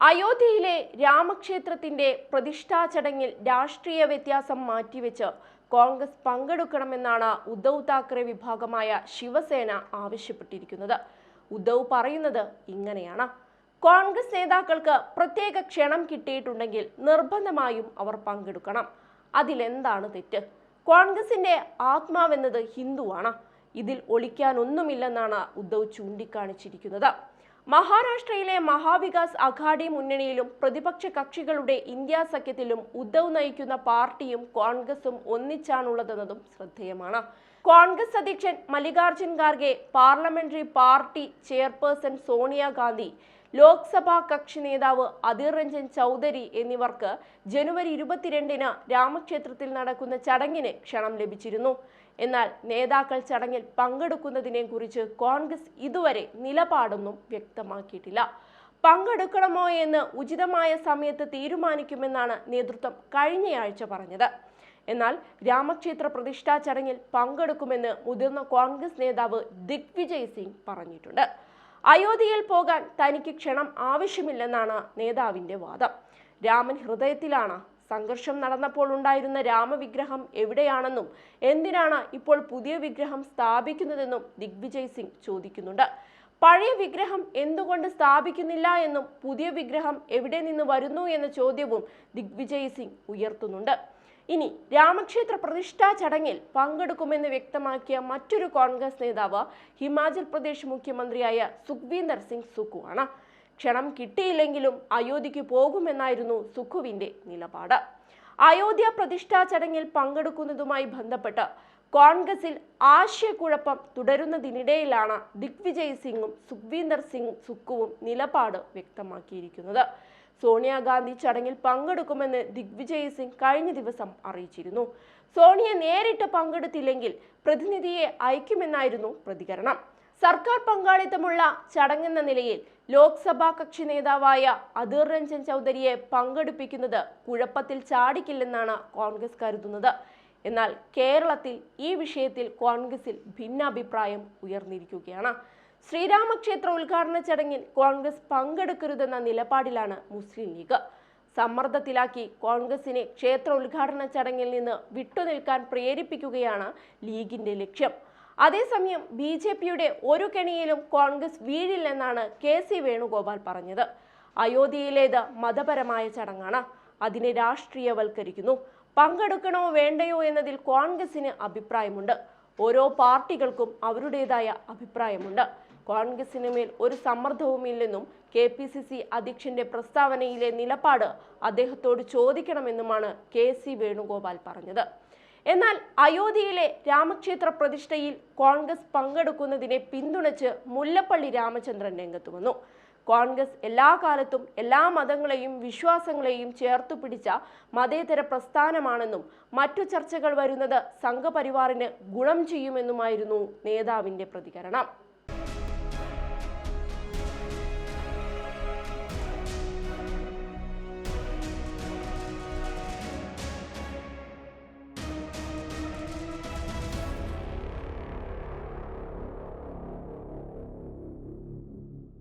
അയോധ്യയിലെ രാമക്ഷേത്രത്തിന്റെ പ്രതിഷ്ഠാ ചടങ്ങിൽ രാഷ്ട്രീയ വ്യത്യാസം മാറ്റിവെച്ച് കോൺഗ്രസ് പങ്കെടുക്കണമെന്നാണ് ഉദ്ധവ് താക്കറെ വിഭാഗമായ ശിവസേന ആവശ്യപ്പെട്ടിരിക്കുന്നത്. ഉദ്ധവ് പറയുന്നത് ഇങ്ങനെയാണ്: കോൺഗ്രസ് നേതാക്കൾക്ക് പ്രത്യേക ക്ഷണം കിട്ടിയിട്ടുണ്ടെങ്കിൽ നിർബന്ധമായും അവർ പങ്കെടുക്കണം. അതിലെന്താണ് തെറ്റ്? കോൺഗ്രസിന്റെ ആത്മാവെന്നത് ഹിന്ദുവാണ്. ഇതിൽ ഒളിക്കാനൊന്നുമില്ലെന്നാണ് ഉദ്ധവ് ചൂണ്ടിക്കാണിച്ചിരിക്കുന്നത്. മഹാരാഷ്ട്രയിലെ മഹാവികാസ് അഘാഡി മുന്നണിയിലും പ്രതിപക്ഷ കക്ഷികളുടെ ഇന്ത്യ സഖ്യത്തിലും ഉദ്ധവ് നയിക്കുന്ന പാർട്ടിയും കോൺഗ്രസും ഒന്നിച്ചാണുള്ളതെന്നതും ശ്രദ്ധേയമാണ്. കോൺഗ്രസ് അധ്യക്ഷൻ Mallikarjun Kharge, parliamentary party chairperson Sonia Gandhi, Lok Sabha കക്ഷി നേതാവ് അധീർ രഞ്ജൻ ചൗധരി എന്നിവർക്ക് ജനുവരി 22-ന് രാമക്ഷേത്രത്തിൽ നടക്കുന്ന ചടങ്ങിന് ക്ഷണം ലഭിച്ചിരുന്നു. എന്നാൽ നേതാക്കൾ ചടങ്ങിൽ പങ്കെടുക്കുന്നതിനെ കുറിച്ച് കോൺഗ്രസ് ഇതുവരെ നിലപാടൊന്നും വ്യക്തമാക്കിയിട്ടില്ല. പങ്കെടുക്കണമോ എന്ന് ഉചിതമായ സമയത്ത് തീരുമാനിക്കുമെന്നാണ് നേതൃത്വം കഴിഞ്ഞയാഴ്ച പറഞ്ഞത്. എന്നാൽ രാമക്ഷേത്ര പ്രതിഷ്ഠാ ചടങ്ങിൽ പങ്കെടുക്കുമെന്ന് മുതിർന്ന കോൺഗ്രസ് നേതാവ് ദിഗ്വിജയ് സിംഗ് പറഞ്ഞിട്ടുണ്ട്. അയോധ്യയിൽ പോകാൻ തനിക്ക് ക്ഷണം ആവശ്യമില്ലെന്നാണ് നേതാവിന്റെ വാദം. രാമൻ ഹൃദയത്തിലാണ്. സംഘർഷം നടന്നപ്പോൾ ഉണ്ടായിരുന്ന രാമവിഗ്രഹം എവിടെയാണെന്നും എന്തിനാണ് ഇപ്പോൾ പുതിയ വിഗ്രഹം സ്ഥാപിക്കുന്നതെന്നും ദിഗ്വിജയ് സിംഗ് ചോദിക്കുന്നുണ്ട്. പഴയ വിഗ്രഹം എന്തുകൊണ്ട് സ്ഥാപിക്കുന്നില്ല എന്നും പുതിയ വിഗ്രഹം എവിടെ നിന്ന് വരുന്നു എന്ന ചോദ്യവും ദിഗ്വിജയ് സിംഗ് ഉയർത്തുന്നുണ്ട്. ഇനി രാമക്ഷേത്ര പ്രതിഷ്ഠാ ചടങ്ങിൽ പങ്കെടുക്കുമെന്ന് വ്യക്തമാക്കിയ മറ്റൊരു കോൺഗ്രസ് നേതാവ് ഹിമാചൽ പ്രദേശ് മുഖ്യമന്ത്രിയായ സുഖ്വീന്ദർ സിംഗ് സുഖു ആണ്. ക്ഷണം കിട്ടിയില്ലെങ്കിലും അയോധ്യയ്ക്ക് പോകുമെന്നായിരുന്നു സുഖുവിന്റെ നിലപാട്. അയോധ്യ പ്രതിഷ്ഠാ ചടങ്ങിൽ പങ്കെടുക്കുന്നതുമായി ബന്ധപ്പെട്ട് കോൺഗ്രസിൽ ആശയക്കുഴപ്പം തുടരുന്നതിനിടയിലാണ് ദിഗ്വിജയ് സിംഗും സുഖ്വീന്ദർ സിംഗ് സുഖുവും നിലപാട് വ്യക്തമാക്കിയിരിക്കുന്നത്. സോണിയാഗാന്ധി ചടങ്ങിൽ പങ്കെടുക്കുമെന്ന് ദിഗ്വിജയ് സിംഗ് കഴിഞ്ഞ ദിവസം അറിയിച്ചിരുന്നു. സോണിയ നേരിട്ട് പങ്കെടുത്തില്ലെങ്കിൽ പ്രതിനിധിയെ അയക്കുമെന്നായിരുന്നു പ്രതികരണം. സർക്കാർ പങ്കാളിത്തമുള്ള ചടങ്ങെന്ന നിലയിൽ ലോക്സഭാ കക്ഷി നേതാവായ അധീർ രഞ്ജൻ ചൗധരിയെ പങ്കെടുപ്പിക്കുന്നത് കുഴപ്പത്തിൽ ചാടിക്കില്ലെന്നാണ് കോൺഗ്രസ് കരുതുന്നത്. എന്നാൽ കേരളത്തിൽ ഈ വിഷയത്തിൽ കോൺഗ്രസിൽ ഭിന്നാഭിപ്രായം ഉയർന്നിരിക്കുകയാണ്. ശ്രീരാമക്ഷേത്ര ഉദ്ഘാടന ചടങ്ങിൽ കോൺഗ്രസ് പങ്കെടുക്കരുതെന്ന നിലപാടിലാണ് മുസ്ലിം ലീഗ്. സമ്മർദ്ദത്തിലാക്കി കോൺഗ്രസിനെ ക്ഷേത്ര ഉദ്ഘാടന ചടങ്ങിൽ നിന്ന് വിട്ടുനിൽക്കാൻ പ്രേരിപ്പിക്കുകയാണ് ലീഗിന്റെ ലക്ഷ്യം. അതേസമയം BJPയുടെ ഒരു കെണിയിലും കോൺഗ്രസ് വീഴില്ലെന്നാണ് KC വേണുഗോപാൽ പറഞ്ഞത്. അയോധ്യയിലേത് മതപരമായ ചടങ്ങാണ്. അതിനെ രാഷ്ട്രീയവൽക്കരിക്കുന്നു. പങ്കെടുക്കണോ വേണ്ടയോ എന്നതിൽ കോൺഗ്രസിന് അഭിപ്രായമുണ്ട്. ഓരോ പാർട്ടികൾക്കും അവരുടേതായ അഭിപ്രായമുണ്ട്. കോൺഗ്രസിന് മേൽ ഒരു സമ്മർദ്ദവുമില്ലെന്നും KPCC അധ്യക്ഷന്റെ പ്രസ്താവനയിലെ നിലപാട് അദ്ദേഹത്തോട് ചോദിക്കണമെന്നുമാണ് KC വേണുഗോപാൽ പറഞ്ഞത്. എന്നാൽ അയോധ്യയിലെ രാമക്ഷേത്ര പ്രതിഷ്ഠയിൽ കോൺഗ്രസ് പങ്കെടുക്കുന്നതിനെ പിന്തുണച്ച് മുല്ലപ്പള്ളി രാമചന്ദ്രൻ രംഗത്ത് വന്നു. കോൺഗ്രസ് എല്ലാ കാലത്തും എല്ലാ മതങ്ങളെയും വിശ്വാസങ്ങളെയും ചേർത്തു പിടിച്ച മതേതര പ്രസ്ഥാനമാണെന്നും മറ്റു ചർച്ചകൾ വരുന്നത് സംഘപരിവാറിന് ഗുണം ചെയ്യുമെന്നുമായിരുന്നു നേതാവിന്റെ പ്രതികരണം.